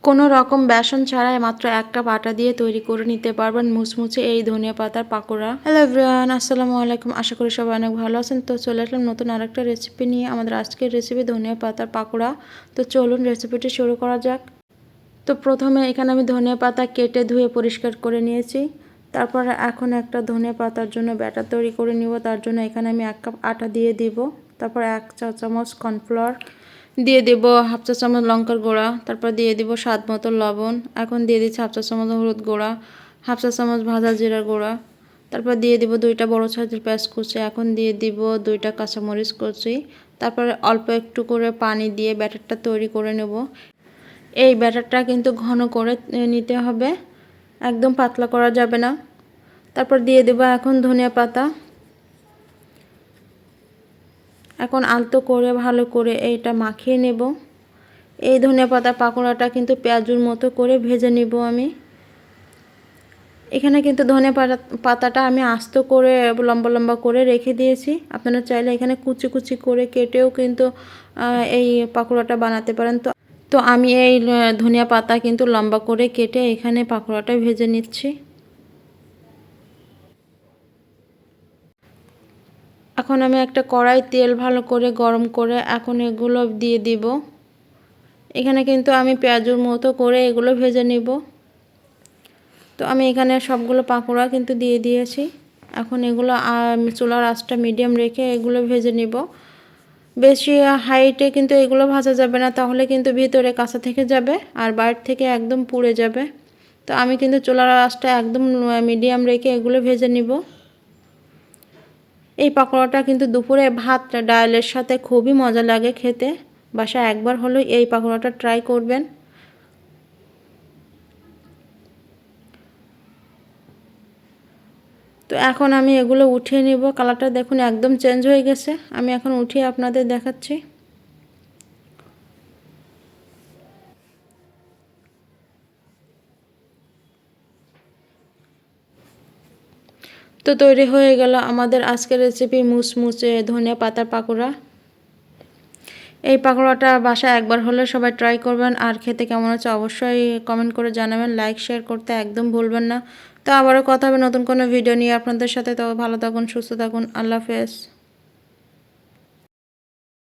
কোনো রকম বেসন ছাড়াই মাত্র 1 কাপ আটা দিয়ে তৈরি করে নিতে পারবেন মুচমুচে এই ধনিয়া পাতার পাকোড়া। হ্যালো এভরিওয়ান, আসসালামু আলাইকুম। আশা করি সবাই অনেক ভালো আছেন। তো চলে আসলাম নতুন আরেকটা রেসিপি নিয়ে। আমাদের আজকের রেসিপি ধনিয়া পাতার পাকোড়া। তো চলুন রেসিপিটি শুরু করা যাক। তো প্রথমে এখানে আমি ধনিয়া পাতা কেটে ধুয়ে পরিষ্কার করে নিয়েছি। তারপরে এখন একটা ধনিয়া পাতার জন্য ব্যাটার তৈরি করে নিব। তার জন্য এখানে আমি 1 কাপ আটা দিয়ে দিব। তারপর 1 চা চামচ কর্নফ্লাওয়ার দিয়ে দেব, হাফ চা চামচ লঙ্কার গুঁড়া, তারপর দিয়ে দিব স্বাদ মতো লবণ। এখন দিয়ে দিচ্ছি হাফ চা চামচ হলুদ গুঁড়া, হাফ চা চামচ ভাজা জিরার গুঁড়া। তারপর দিয়ে দিব 2টা বড় সাইজের পেঁয়াজ কুচি। এখন দিয়ে দিব 2টা কাঁচামরিচ কুচি। তারপরে অল্প একটু করে পানি দিয়ে ব্যাটারটা তৈরি করে নেব। এই ব্যাটারটা কিন্তু ঘন করে নিতে হবে, একদম পাতলা করা যাবে না। তারপর দিয়ে দেব এখন ধনিয়া পাতা। এখন আলতো করে ভালো করে এইটা মাখিয়ে নেব। এই ধনিয়া পাতা পাকোড়াটা কিন্তু পেঁয়াজুর মতো করে ভেজে নেব আমি। এখানে কিন্তু ধনিয়া পাতাটা আমি আস্ত করে লম্বা লম্বা করে রেখে দিয়েছি। আপনারা চাইলে এখানে কুচি কুচি করে কেটেও কিন্তু এই পাকোড়াটা বানাতে পারেন। তো আমি এই ধনিয়া পাতা কিন্তু লম্বা করে কেটে এখানে পাকোড়াটা ভেজে নিচ্ছি। এখন আমি একটা কড়াই তেল ভালো করে গরম করে এখন এগুলো দিয়ে দিব। এখানে কিন্তু আমি পেঁয়াজুর মতো করে এগুলো ভেজে নেব। তো আমি এখানে সবগুলো পাকোড়া কিন্তু দিয়ে দিয়েছি। এখন এগুলো চুলার আঁচটা মিডিয়াম রেখে এগুলো ভেজে নেব। বেশি হাইটে কিন্তু এগুলো ভাজা যাবে না, তাহলে কিন্তু ভিতরে কাঁচা থেকে যাবে আর বাইরে থেকে একদম পুড়ে যাবে। তো আমি কিন্তু চুলার আঁচটা একদম মিডিয়াম রেখে এগুলো ভেজে নিব। এই পাকোড়াটা কিন্তু দুপুরে ভাত ডালের সাথে খুবই মজা লাগে খেতে। বাসায় একবার হলেও এই পাকোড়াটা ট্রাই করবেন। তো এখন আমি এগুলো উঠিয়ে নিব। কালারটা দেখুন একদম চেঞ্জ হয়ে গেছে। আমি এখন উঠিয়ে আপনাদের দেখাচ্ছি। তো তৈরি হয়ে গেল আমাদের আজকের রেসিপি মুচমুচে ধনিয়া পাতার পাকোড়া। এই পাকোড়াটা বাসায় একবার হলে সবাই ট্রাই করবেন, আর খেতে কেমন হচ্ছে অবশ্যই কমেন্ট করে জানাবেন। লাইক শেয়ার করতে একদম ভুলবেন না। তো আবারও কথা হবে নতুন কোনো ভিডিও নিয়ে আপনাদের সাথে। তো ভালো থাকুন, সুস্থ থাকুন, আল্লাহ হাফেজ।